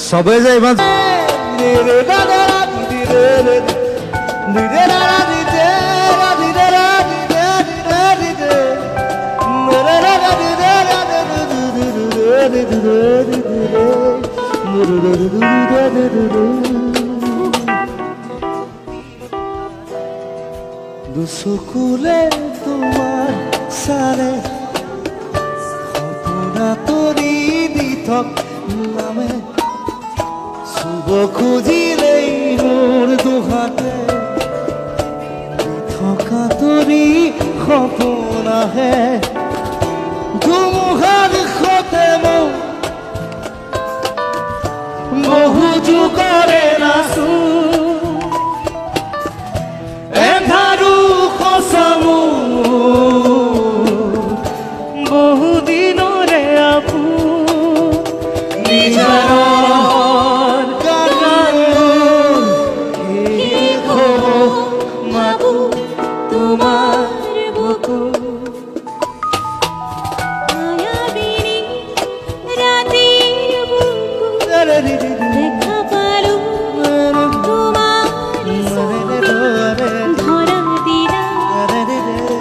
সবে যে ইমান দুচকুলে তোমাৰ চালে সপোনা তৰি দি থক নামে চুব খুজিলেই মোৰ দুহাতে থকা তৰি সপোন আহে ধুমুহাৰ দিশতে মোক বহু যুগৰে নাচো এন্ধাৰু খচামো বহু দিনৰে আপু নিজানৰ গানৰ মাবু তোমাৰ বুকু মায়াবিনী ৰাতিৰ বুকু দেখা পালো তোমাৰ ছবি ধৰা দিলা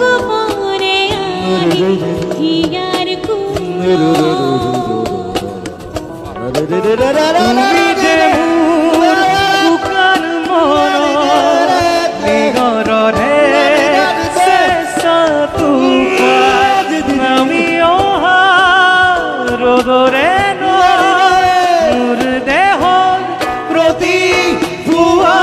গোপনে আমি হিয়াৰ তুমি যে মোৰ শুকান মনৰ নিগৰৰে চেষ্টাটো আমি অহা ৰ'দৰে মোৰ দেহৰ প্ৰতি ভুৱা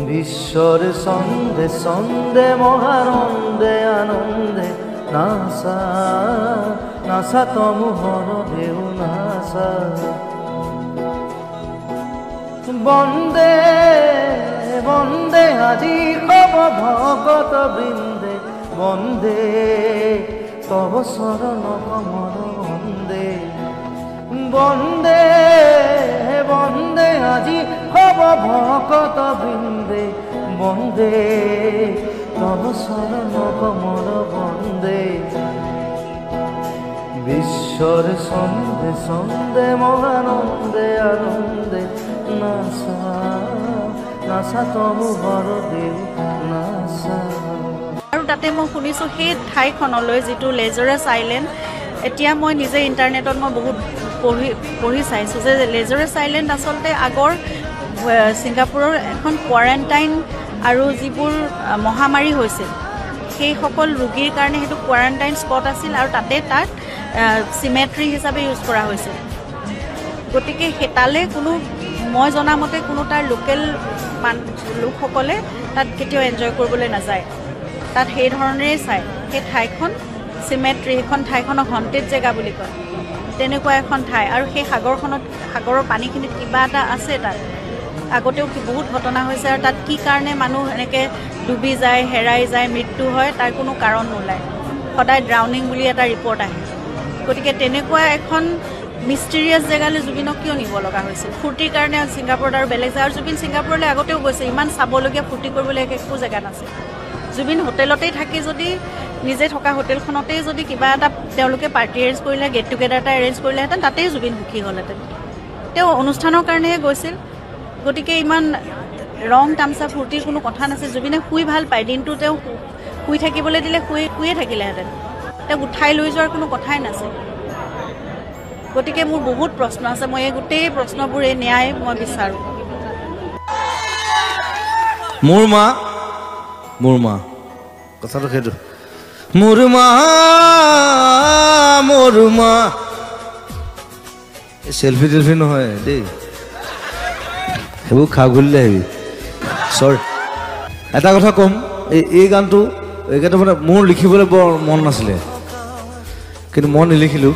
বিশ্বর ছন্দে ছন্দে মহানন্দে আনন্দে নাচা নাচা তমোহর ঢেউ নাচা বন্দে বন্দে আজি কব ভগত বৃন্দে বন্দে তব চরণ কমল বন্দে বন্দে বন্দে আজি কব ভগত বৃন্দে বন্দে তব চরণ কমল বন্দে বিশ্বর ছন্দে ছন্দে মহানন্দে আনন্দে নাচা নাচা তমোহৰ ঢেউ নাচা। আৰু তাতে মই শুনিছোঁ সেই ঠাইখনলৈ যিটো লেজাৰাছ আইলেণ্ড, এতিয়া মই নিজে ইণ্টাৰনেটত মই বহুত পঢ়ি চাইছোঁ যে লেজাৰাছ আইলেণ্ড আচলতে আগৰ ছিংগাপুৰৰ এখন কোৱাৰেণ্টাইন আৰু যিবোৰ মহামাৰী হৈছিল সেইসকল ৰোগীৰ কাৰণে সেইটো কোৱাৰেণ্টাইন স্পট আছিল আৰু তাতে তাক চিমেট্ৰি হিচাপে ইউজ কৰা হৈছিল। গতিকে তালৈ কোনো মই জনামতে কোনো তাৰ লোকেল লোকসকলে তাত কেতিয়াও এনজয় কৰিবলৈ নাযায়, তাত সেই ধৰণেই চায়। সেই ঠাইখন চিমেট্ৰি, সেইখন ঠাইখনক হণ্টেড জেগা বুলি কয়, তেনেকুৱা এখন ঠাই। আৰু সেই সাগৰৰ পানীখিনিত কিবা এটা আছে তাত, আগতেও বহুত ঘটনা হৈছে আৰু তাত কি কাৰণে মানুহ এনেকৈ ডুবি যায়, হেৰাই যায়, মৃত্যু হয় তাৰ কোনো কাৰণ নোলায়, সদায় ড্ৰাউনিং বুলি এটা ৰিপৰ্ট আহে। গতিকে তেনেকুৱা এখন মিষ্টেৰিয়াছ জেগালৈ জুবিনক কিয় নিব লগা হৈছিল? ফূৰ্তিৰ কাৰণে ছিংগাপুৰত আৰু বেলেগ জেগা। আৰু জুবিন ছিংগাপুৰলৈ আগতেও গৈছে, ইমান চাবলগীয়া ফূৰ্তি কৰিবলৈ একো জেগা নাছিল। জুবিন হোটেলতেই থাকি যদি নিজে থকা হোটেলখনতেই যদি কিবা এটা তেওঁলোকে পাৰ্টি এৰেঞ্জ কৰিলে, গেট টুগেডাৰ এটা এৰেঞ্জ কৰিলেহেঁতেন, তাতেই জুবিন সুখী হ'লহেঁতেন। তেওঁ অনুষ্ঠানৰ কাৰণেহে গৈছিল, গতিকে ইমান ৰং তামচা ফূৰ্তিৰ কোনো কথা নাছিল। জুবিনে শুই ভাল পায়, দিনটো তেওঁ শুই থাকিবলৈ দিলে শুয়ে থাকিলেহেঁতেন, তেওঁক উঠাই লৈ যোৱাৰ কোনো কথাই নাছিল। গতিকে মোৰ বহুত প্ৰশ্ন আছে, মই এই গোটেই প্ৰশ্নবোৰ এই ন্যায় মই বিচাৰোঁ। মোৰ মা কথাটো সেইটো, মোৰ মা সেলফি টেলফি নহয় দেই, সেইবোৰ খা ঘুলিলে আহিবি। চৰি, এটা কথা ক'ম, এই গানটো এইকেইটা মানে মোৰ লিখিবলৈ বৰ মন নাছিলে কিন্তু মই নিলিখিলোঁ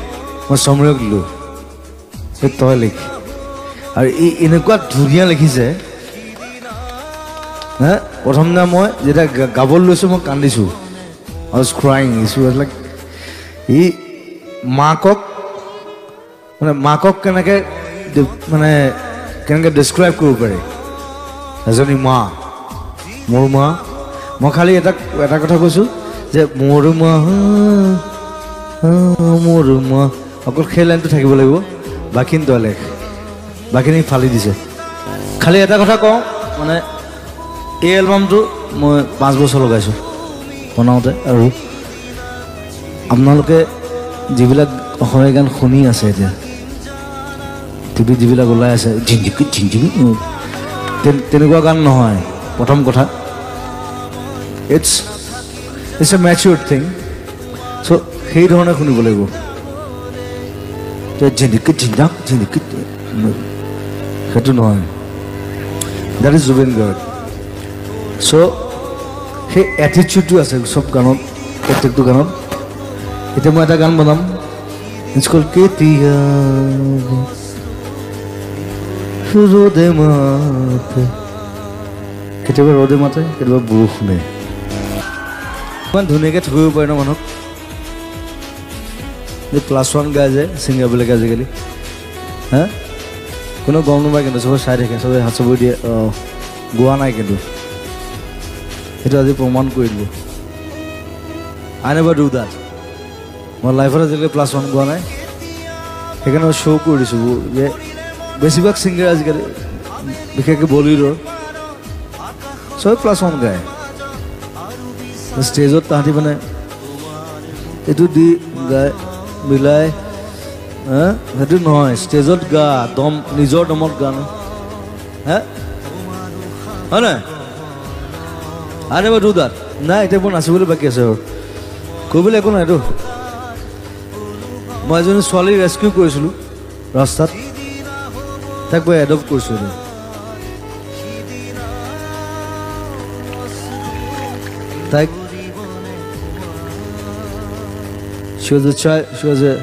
মই সমীৰক দিলোঁ এই তই লিখ আৰু ই এনেকুৱা ধুনীয়া লিখিছে হে প্ৰথম দিনা মই যেতিয়া গাবলৈ লৈছোঁ মই কান্দিছোঁ I was crying like ই মাকক কেনেকৈ মানে কেনেকৈ ডেছক্ৰাইব কৰিব পাৰে এজনী মা মোৰ মা মই খালি এটা কথা কৈছোঁ যে মোৰ মা অকল সেই লাইনটো থাকিব লাগিব বাকীখিনি তই লেখ বাকীখিনি ফালি দিছে খালি এটা কথা কওঁ মানে এই এলবামটো মই 5 বছৰ লগাইছোঁ বনাওঁতে আৰু আপোনালোকে যিবিলাক অসমীয়া গান শুনি আছে এতিয়া টিভিত যিবিলাক ওলাই আছে ঝিঞ্জিকি তেনেকুৱা গান নহয় প্ৰথম কথা ইটছ এ মেচিউৰ্ড থিং চ' সেই ধৰণে শুনিব লাগিব ঝিঞ্জিকি সেইটো নহয় দেট ইজ জুবিন গাৰ্গ চ' সেই এটিটিউডটো আছে চব গানত প্ৰত্যেকটো গানত এতিয়া মই এটা গান বনাম স্কুল কেতিয়া ৰ'দে মাতে কেতিয়াবা ৰ'দে মাতে কেতিয়াবা বৰষুণে ইমান ধুনীয়াকৈ থকিব পাৰে ন মানুহক এই +1 গায় যে ছিংগাৰবিলাকে আজিকালি হা কোনো গম নাপায় কিন্তু চবে চাই থাকে চবে হাত চবই দিয়ে গোৱা নাই কিন্তু সেইটো আজি প্ৰমাণ কৰি দিলোঁ I never do that মই লাইফত আজিলৈকে +1 গোৱা নাই সেইকাৰণে মই শ্ব' কৰি দিছোঁ যে বেছিভাগ ছিংগাৰ আজিকালি বিশেষকৈ বলিউডৰ চবে +1 গায় ষ্টেজত তাহাঁতি মানে এইটো দি গায় মিলাই সেইটো নহয় ষ্টেজত গা দম নিজৰ দমত গান হে হয় নাই I never do that নাই এতিয়া মোৰ নাচিবলৈ বাকী আছে আৰু কৰিবলৈ একো নাইতো মই এজনী ছোৱালী ৰেস্কিউ কৰিছিলোঁ ৰাস্তাত তাক মই এডপ্ট কৰিছিলোঁ তাইক she was a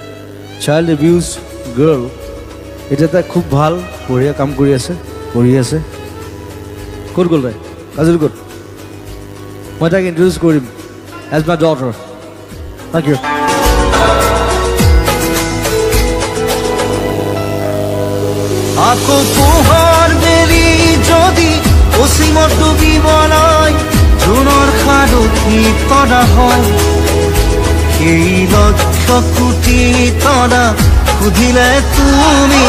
child abuse girl এতিয়া তাই খুব ভাল বঢ়িয়া কাম কৰি আছে পঢ়ি আছে ক'ত গ'ল তাই কাজল ক'ত মই তাইক ইন্ট্ৰডিউচ কৰিম এজ মাই ডটাৰ থেংক ইউ আকৌ পোহৰ বেলি যদি অসীমত ডুবিবলৈ জোনৰ সাৰথি কৰা হয় সেই লক্ষ কোটি তৰা সুধিলে তুমি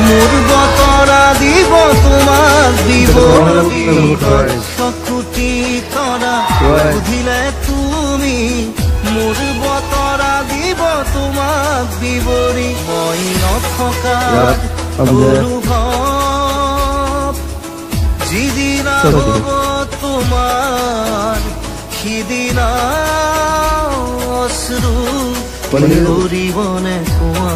মোৰ বতৰা দিব তোমাক বিৱৰি লক্ষ কোটি তৰা সুধিলে তুমি মোৰ বতৰা দিব তোমাক বিৱৰি মই নথকা অনুভৱ যিদিনা হ'ব তোমাৰ সিদিনা অশ্ৰু কৰিবনে কোৱা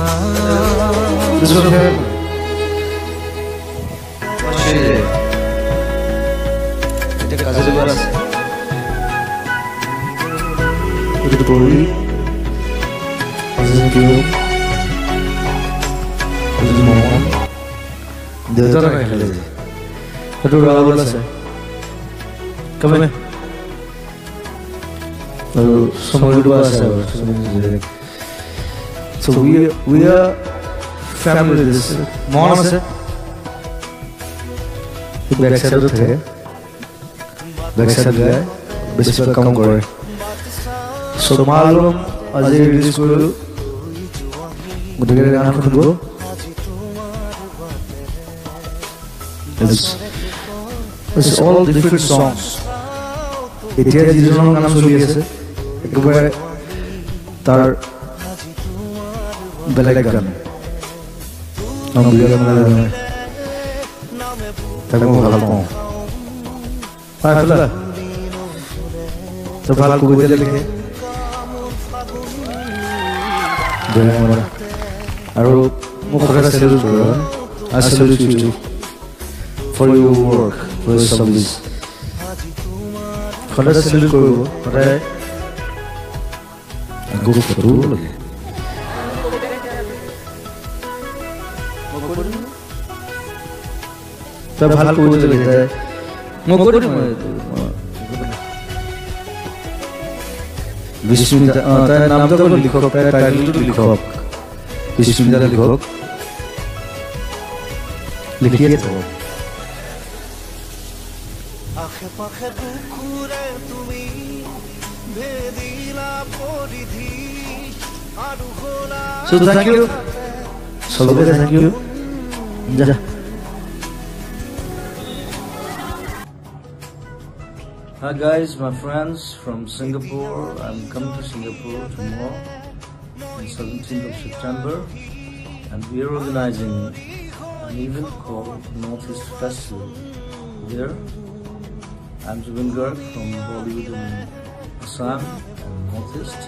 দেউতা খেলে সেইটো ৰাগল আছে কমে আৰু সময় আছে so we are family this মন আছে ব্যাক সাইড থাকে ব্যাক সাইড গায় বেছিভাগ কাম কৰে so মালুম আজি ৰিলিজ কৰিলোঁ গোটেই গান শুনিব it's all different songs এতিয়া যিজনৰ গান চলি আছে একেবাৰে তাৰ বেলেগ গান তাকে মই ভাল পাওঁ ভাল কবিতা লিখে আৰু মোক কথা চেলুট কৰোঁ I salute you for your work, for your service, সদায় চেলিব্ৰেট কৰিব সদায় ফটো লাগে তই ভাল কৰিব লাগে মই কৰি দিম বিস্মিতা তাই নামটো লিখক তাই টাইটেলটো লিখক বিস্মিতা লিখক লিখিয়ে থাকক আশে পাশে ঘূৰে তুমি ভেদিলা পৰিধি আৰু হোলা So thank you. Salute, thank you. Ja. Hi guys, my friends from Singapore. I'm coming to Singapore tomorrow on 17th of September, and we are organizing an event called Northeast Festival. There, I'm Zubin Garg from Bollywood in Assam and Northeast,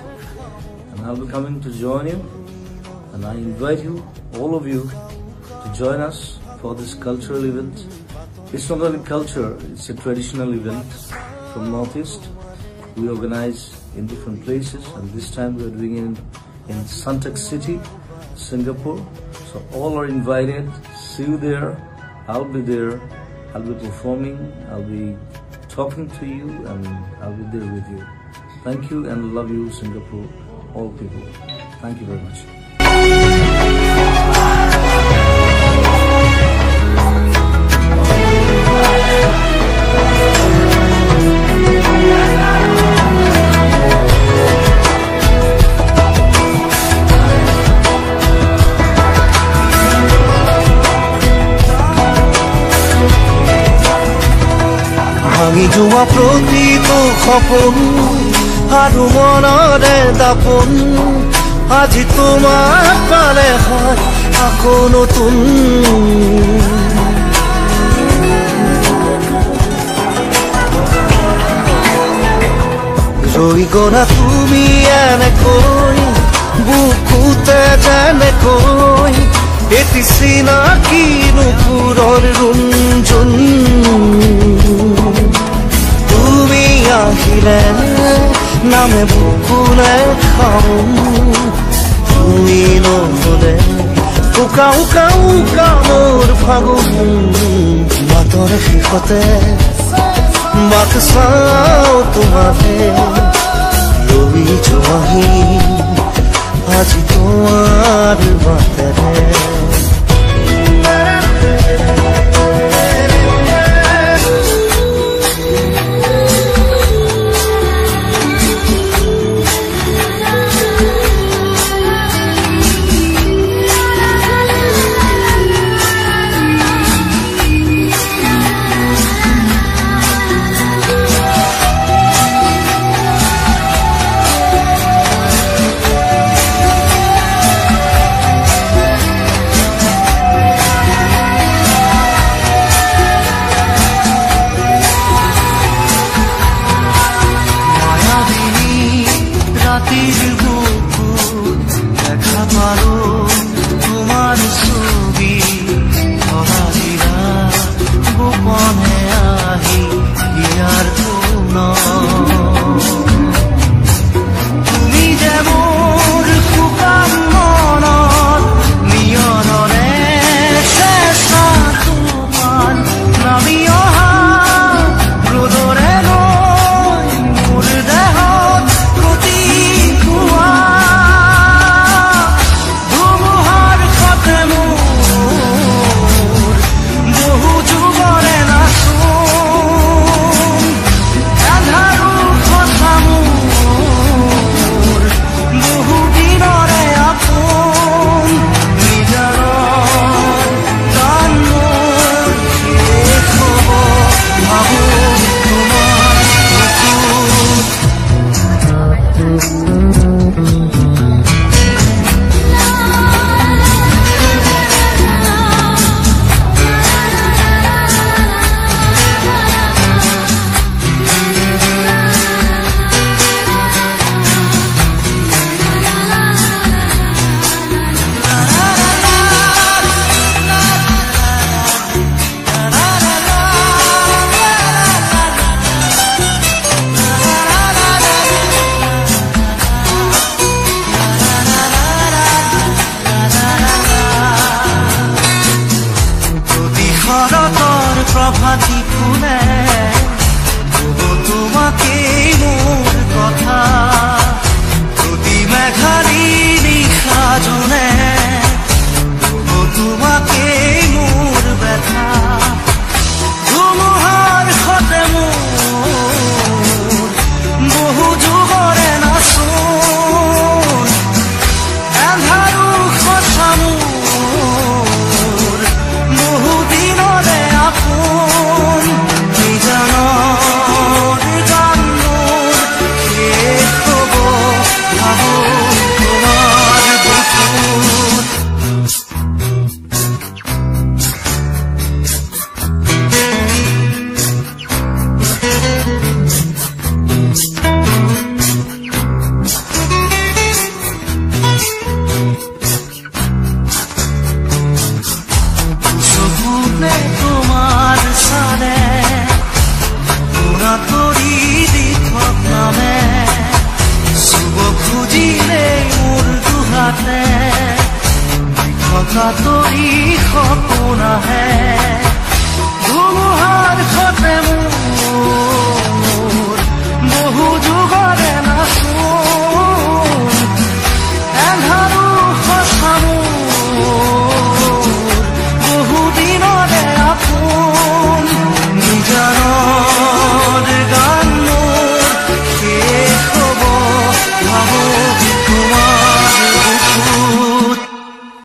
and I'll be coming to join you. And I invite you, all of you, to join us for this cultural event. It's not only culture, it's a traditional event from Northeast. We organize in different places, and this time we are doing it in Suntec City, Singapore. So all are invited. See you there. I'll be there. I'll be performing. I'll be talking to you, and I'll be there with you. Thank you and love you, Singapore, all people. Thank you very much. ভাঙি যোৱা প্ৰতিটো সপোন আৰু মনৰে দাপোন আজি তোমাক পালে হয় আকৌ নতুন ৰৈ গ'লা তুমি এনেকৈ বুকুতে যেনেকৈ এটি চিনাকি নুপুৰৰ ৰুণজুন তুমি আহিলে নামে বুকুলে খাওঁ তুমি নহ'লে উকা উকা উকা মোৰ ফাগুন বাটৰ শেষতে বাট চাওঁ তোমাৰে লৈ যোৱাহি আজি তোমাৰ বাটেৰে